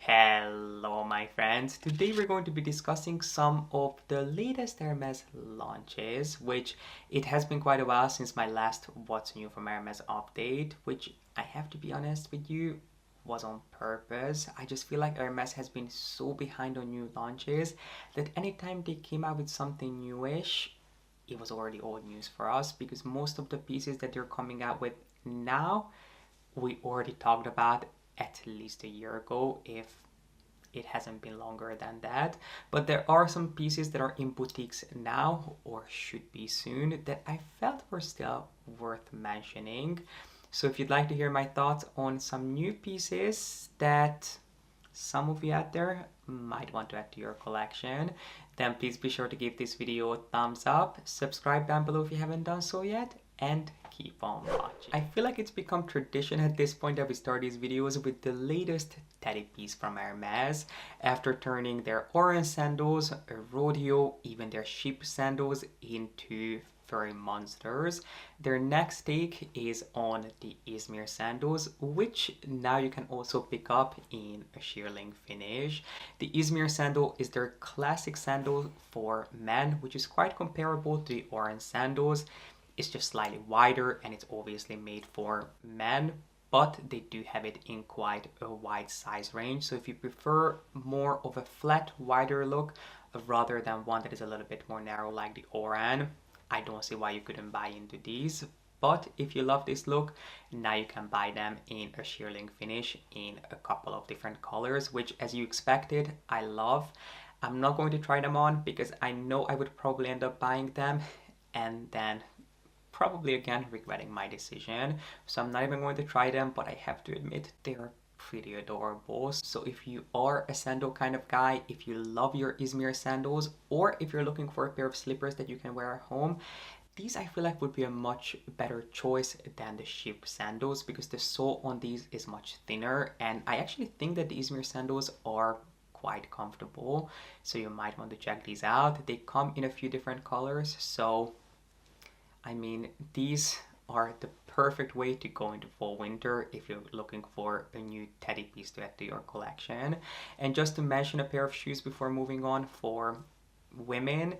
Hello my friends, today we're going to be discussing some of the latest Hermes launches, which it has been quite a while since my last What's New from Hermes update, which I have to be honest with you, was on purpose. I just feel like Hermes has been so behind on new launches that anytime they came out with something newish, it was already old news for us because most of the pieces that they're coming out with now we already talked about at least a year ago, if it hasn't been longer than that. But there are some pieces that are in boutiques now or should be soon that I felt were still worth mentioning. So if you'd like to hear my thoughts on some new pieces that some of you out there might want to add to your collection, then please be sure to give this video a thumbs up, subscribe down below if you haven't done so yet, and keep on watching. I feel like it's become tradition at this point that we start these videos with the latest teddy piece from Hermes. After turning their orange sandals, Rodeo, even their sheep sandals into furry monsters, their next take is on the Izmir sandals, which now you can also pick up in a shearling finish. The Izmir sandal is their classic sandal for men, which is quite comparable to the orange sandals. It's just slightly wider and it's obviously made for men, but they do have it in quite a wide size range. So if you prefer more of a flat, wider look rather than one that is a little bit more narrow like the Oran, I don't see why you couldn't buy into these. But if you love this look, now you can buy them in a shearling finish in a couple of different colors, which as you expected, I love. I'm not going to try them on because I know I would probably end up buying them and then probably again regretting my decision. So I'm not even going to try them, but I have to admit they are pretty adorable. So if you are a sandal kind of guy, if you love your Izmir sandals, or if you're looking for a pair of slippers that you can wear at home, these I feel like would be a much better choice than the sheep sandals because the sole on these is much thinner, and I actually think that the Izmir sandals are quite comfortable. So you might want to check these out. They come in a few different colors, so I mean, these are the perfect way to go into fall winter if you're looking for a new teddy piece to add to your collection. And just to mention a pair of shoes before moving on for women,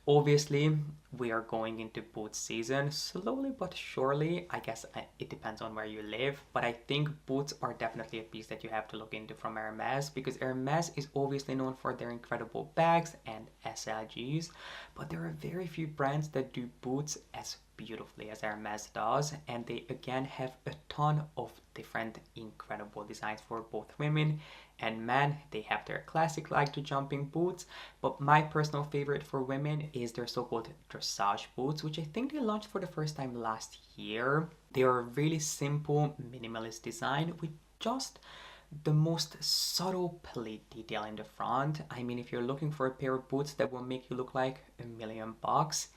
obviously we are going into boot season slowly but surely. I guess it depends on where you live, but I think boots are definitely a piece that you have to look into from Hermes because Hermes is obviously known for their incredible bags and SLGs, but there are very few brands that do boots as beautifully as Hermes does, and they again have a ton of different incredible designs for both women and men. They have their classic like to jumping boots, but my personal favorite for women is their so-called dressage boots, which I think they launched for the first time last year. They are a really simple minimalist design with just the most subtle pleat detail in the front. I mean, if you're looking for a pair of boots that will make you look like $1,000,000,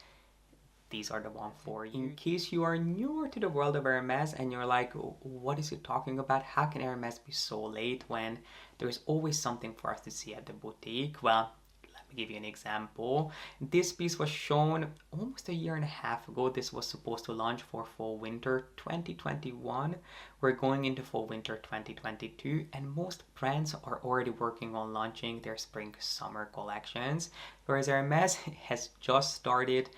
these are the one for you. In case you are newer to the world of Hermes and you're like, what is he talking about? How can Hermes be so late when there's always something for us to see at the boutique? Well, let me give you an example. This piece was shown almost a year and a half ago. This was supposed to launch for fall winter 2021. We're going into fall winter 2022, and most brands are already working on launching their spring summer collections, whereas Hermes has just started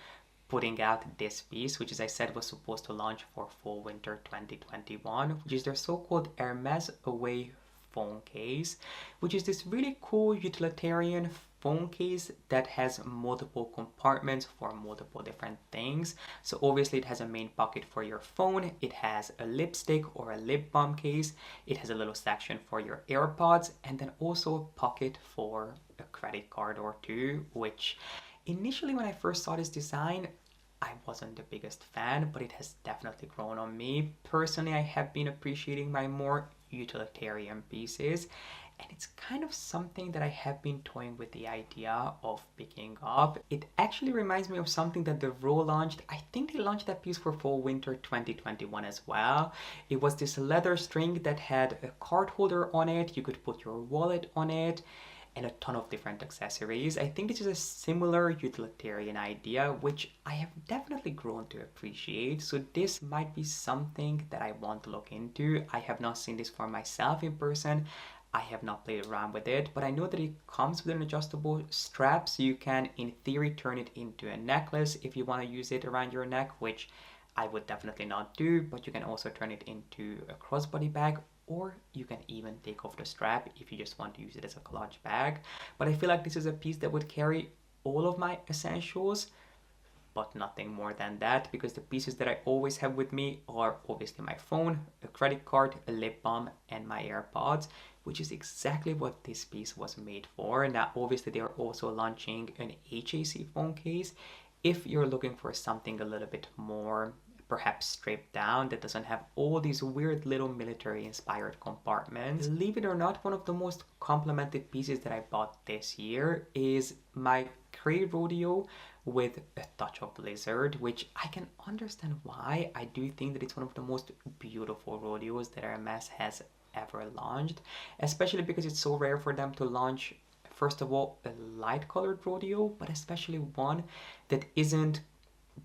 putting out this piece, which as I said was supposed to launch for fall winter 2021, which is their so-called Hermes Away phone case, which is this really cool utilitarian phone case that has multiple compartments for multiple different things. So obviously it has a main pocket for your phone, it has a lipstick or a lip balm case, it has a little section for your AirPods, and then also a pocket for a credit card or two, which initially when I first saw this design, I wasn't the biggest fan, but it has definitely grown on me. Personally, I have been appreciating my more utilitarian pieces, and it's kind of something that I have been toying with the idea of picking up. It actually reminds me of something that the Row launched. I think they launched that piece for fall winter 2021 as well. It was this leather string that had a card holder on it. You could put your wallet on it and a ton of different accessories. I think this is a similar utilitarian idea, which I have definitely grown to appreciate. So this might be something that I want to look into. I have not seen this for myself in person. I have not played around with it, but I know that it comes with an adjustable strap, so you can in theory turn it into a necklace if you want to use it around your neck, which I would definitely not do, but you can also turn it into a crossbody bag, or you can even take off the strap if you just want to use it as a clutch bag. But I feel like this is a piece that would carry all of my essentials, but nothing more than that, because the pieces that I always have with me are obviously my phone, a credit card, a lip balm, and my AirPods, which is exactly what this piece was made for. Now, obviously, they are also launching an HAC phone case if you're looking for something a little bit more perhaps stripped down, that doesn't have all these weird little military inspired compartments. Believe it or not, one of the most complimented pieces that I bought this year is my Cray Rodeo with a touch of lizard, which I can understand why. I do think that it's one of the most beautiful rodeos that Hermes has ever launched, especially because it's so rare for them to launch, first of all, a light colored rodeo, but especially one that isn't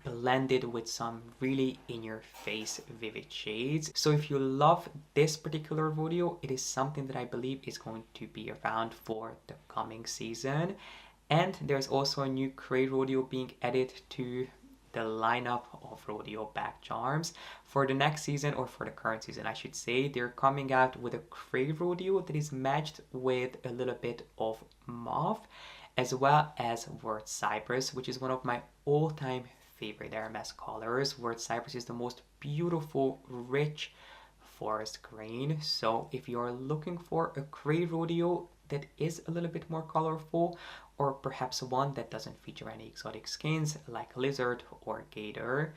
blended with some really in your face vivid shades. So if you love this particular rodeo, it is something that I believe is going to be around for the coming season. And there's also a new Cray Rodeo being added to the lineup of rodeo bag charms for the next season, or for the current season I should say. They're coming out with a Cray Rodeo that is matched with a little bit of mauve, as well as Word Cypress, which is one of my all-time favorite Hermes colors. Word Cypress is the most beautiful, rich forest green. So if you're looking for a Cray Rodeo that is a little bit more colorful, or perhaps one that doesn't feature any exotic skins like lizard or gator,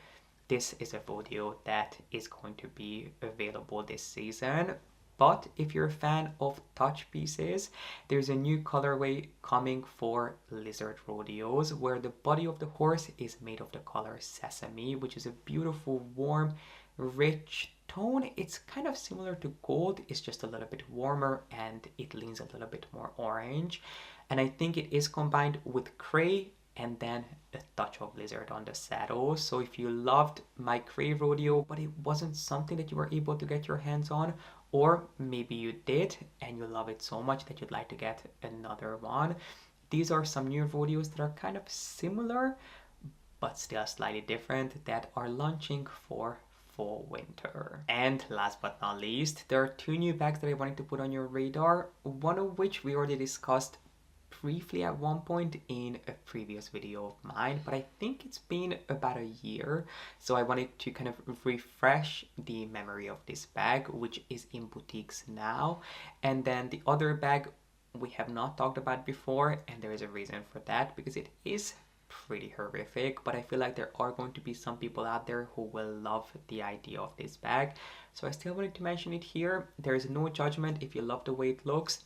this is a rodeo that is going to be available this season. But if you're a fan of touch pieces, there's a new colorway coming for lizard rodeos, where the body of the horse is made of the color sesame, which is a beautiful, warm, rich tone. It's kind of similar to gold, it's just a little bit warmer and it leans a little bit more orange. And I think it is combined with Cray and then a touch of lizard on the saddle. So if you loved my Cray Rodeo, but it wasn't something that you were able to get your hands on, or maybe you did and you love it so much that you'd like to get another one, these are some new rodeos that are kind of similar but still slightly different, that are launching for fall winter. And last but not least, there are two new bags that I wanted to put on your radar, one of which we already discussed briefly at one point in a previous video of mine, but I think it's been about a year, so I wanted to kind of refresh the memory of this bag, which is in boutiques now. And then the other bag we have not talked about before, and there is a reason for that, because it is pretty horrific, but I feel like there are going to be some people out there who will love the idea of this bag, so I still wanted to mention it here. There is no judgment if you love the way it looks.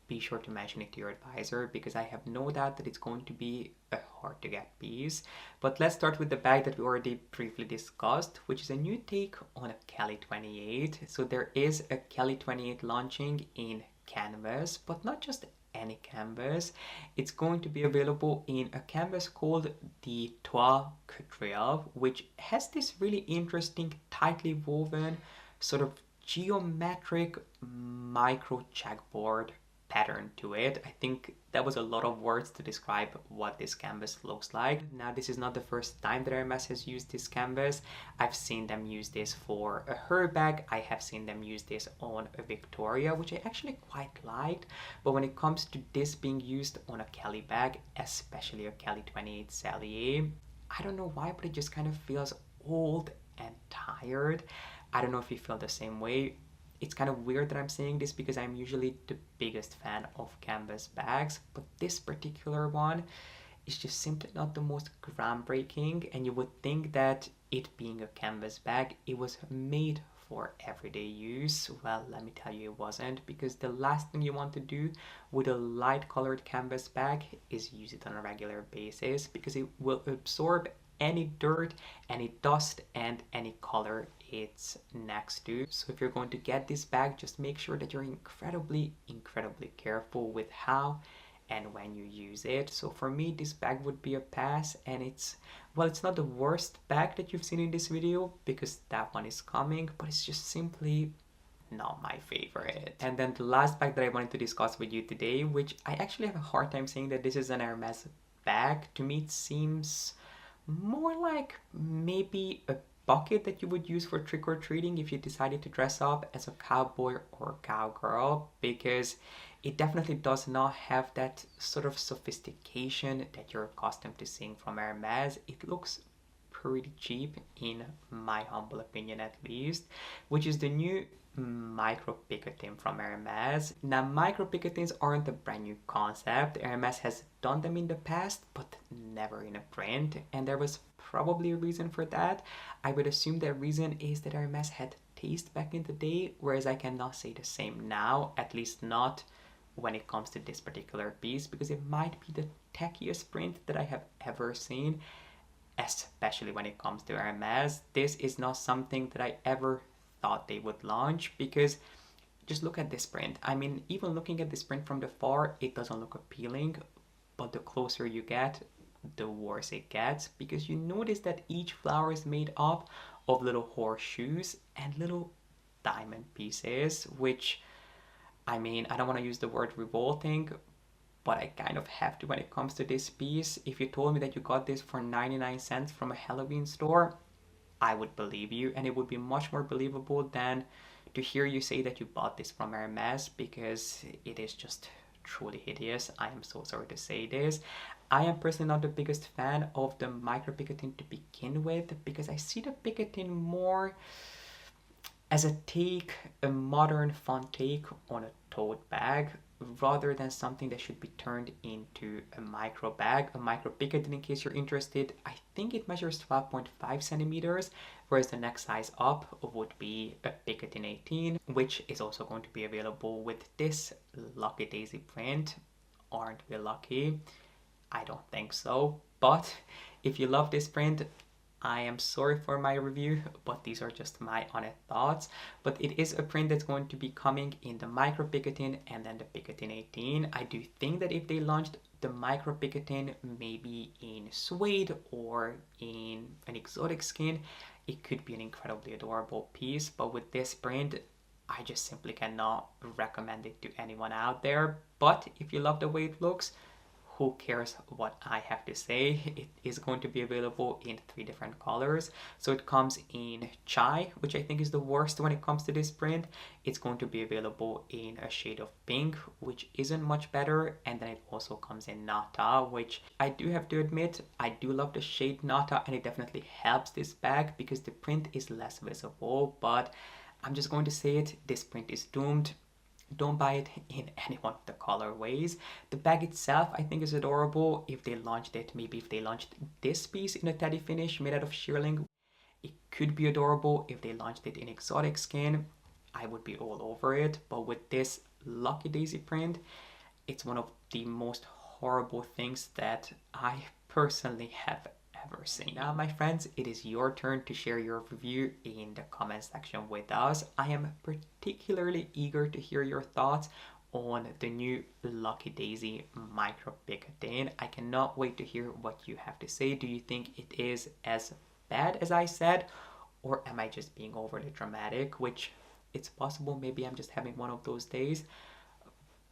Be sure to mention it to your advisor, because I have no doubt that it's going to be a hard to get piece. But let's start with the bag that we already briefly discussed, which is a new take on a Kelly 28. So there is a Kelly 28 launching in canvas, but not just any canvas. It's going to be available in a canvas called the Quadrille, which has this really interesting, tightly woven, sort of geometric micro checkboard pattern to it. I think that was a lot of words to describe what this canvas looks like. Now, this is not the first time that Hermes has used this canvas. I've seen them use this for a Her bag. I have seen them use this on a Victoria, which I actually quite liked. But when it comes to this being used on a Kelly bag, especially a Kelly 28 Cellier, I don't know why, but it just kind of feels old and tired. I don't know if you feel the same way. It's kind of weird that I'm saying this, because I'm usually the biggest fan of canvas bags, but this particular one is just simply not the most groundbreaking, and you would think that it being a canvas bag, it was made for everyday use. Well, let me tell you, it wasn't, because the last thing you want to do with a light colored canvas bag is use it on a regular basis, because it will absorb any dirt, any dust, and any color it's next to. So if you're going to get this bag, just make sure that you're incredibly careful with how and when you use it. So for me, this bag would be a pass, and it's, well, it's not the worst bag that you've seen in this video, because that one is coming, but it's just simply not my favorite. And then the last bag that I wanted to discuss with you today, which I actually have a hard time saying that this is an Hermes bag. To me, it seems more like maybe a bucket that you would use for trick-or-treating if you decided to dress up as a cowboy or cowgirl, because it definitely does not have that sort of sophistication that you're accustomed to seeing from Hermes. It looks pretty cheap in my humble opinion, at least, which is the new Micro Picotin from Hermes. Now, Micro Picotins aren't a brand new concept. Hermes has done them in the past, but never in a print, and there was probably a reason for that. I would assume the reason is that Hermes had taste back in the day, whereas I cannot say the same now, at least not when it comes to this particular piece, because it might be the tackiest print that I have ever seen, especially when it comes to Hermes. This is not something that I ever thought they would launch, because just look at this print. I mean, even looking at this print from the far, it doesn't look appealing, but the closer you get, the worse it gets, because you notice that each flower is made up of little horseshoes and little diamond pieces, which, I mean, I don't want to use the word revolting, but I kind of have to when it comes to this piece. If you told me that you got this for 99 cents from a Halloween store, I would believe you, and it would be much more believable than to hear you say that you bought this from Hermes, because it is just truly hideous. I am so sorry to say this. I am personally not the biggest fan of the Micro Picotin to begin with, because I see the Picotin more as a take, a modern fun take on a tote bag, rather than something that should be turned into a micro bag. A Micro Picotin, in case you're interested, I think it measures 12.5 centimeters, whereas the next size up would be a Picotin 18, which is also going to be available with this Lucky Daisy print. Aren't we lucky? I don't think so, but if you love this print, I am sorry for my review, but these are just my honest thoughts. But it is a print that's going to be coming in the Micro Picotin and then the Picotin 18. I do think that if they launched the Micro Picotin maybe in suede or in an exotic skin, it could be an incredibly adorable piece. But with this print, I just simply cannot recommend it to anyone out there. But if you love the way it looks, who cares what I have to say? It is going to be available in 3 different colors. So it comes in chai, which I think is the worst when it comes to this print. It's going to be available in a shade of pink, which isn't much better. And then it also comes in nata, which I do have to admit, I do love the shade nata, and it definitely helps this bag because the print is less visible. But I'm just going to say it, this print is doomed. Don't buy it in any one of the colorways. The bag itself, I think, is adorable. If they launched it, maybe if they launched this piece in a teddy finish made out of shearling, it could be adorable. If they launched it in exotic skin, I would be all over it. But with this Lucky Daisy print, it's one of the most horrible things that I personally have ever seen. Now, my friends, it is your turn to share your review in the comment section with us. I am particularly eager to hear your thoughts on the new Lucky Daisy Micro Picotin. I cannot wait to hear what you have to say. Do you think it is as bad as I said, or am I just being overly dramatic? Which it's possible, maybe I'm just having one of those days.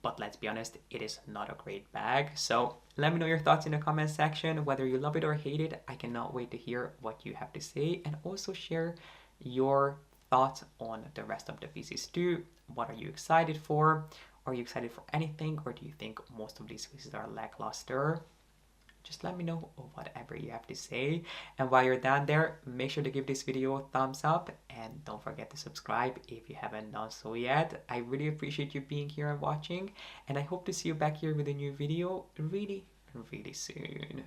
But let's be honest, it is not a great bag. So let me know your thoughts in the comment section, whether you love it or hate it. I cannot wait to hear what you have to say, and also share your thoughts on the rest of the pieces too. What are you excited for? Are you excited for anything, or do you think most of these pieces are lackluster? Just let me know whatever you have to say. And while you're down there, make sure to give this video a thumbs up, and don't forget to subscribe if you haven't done so yet. I really appreciate you being here and watching, and I hope to see you back here with a new video really, really soon.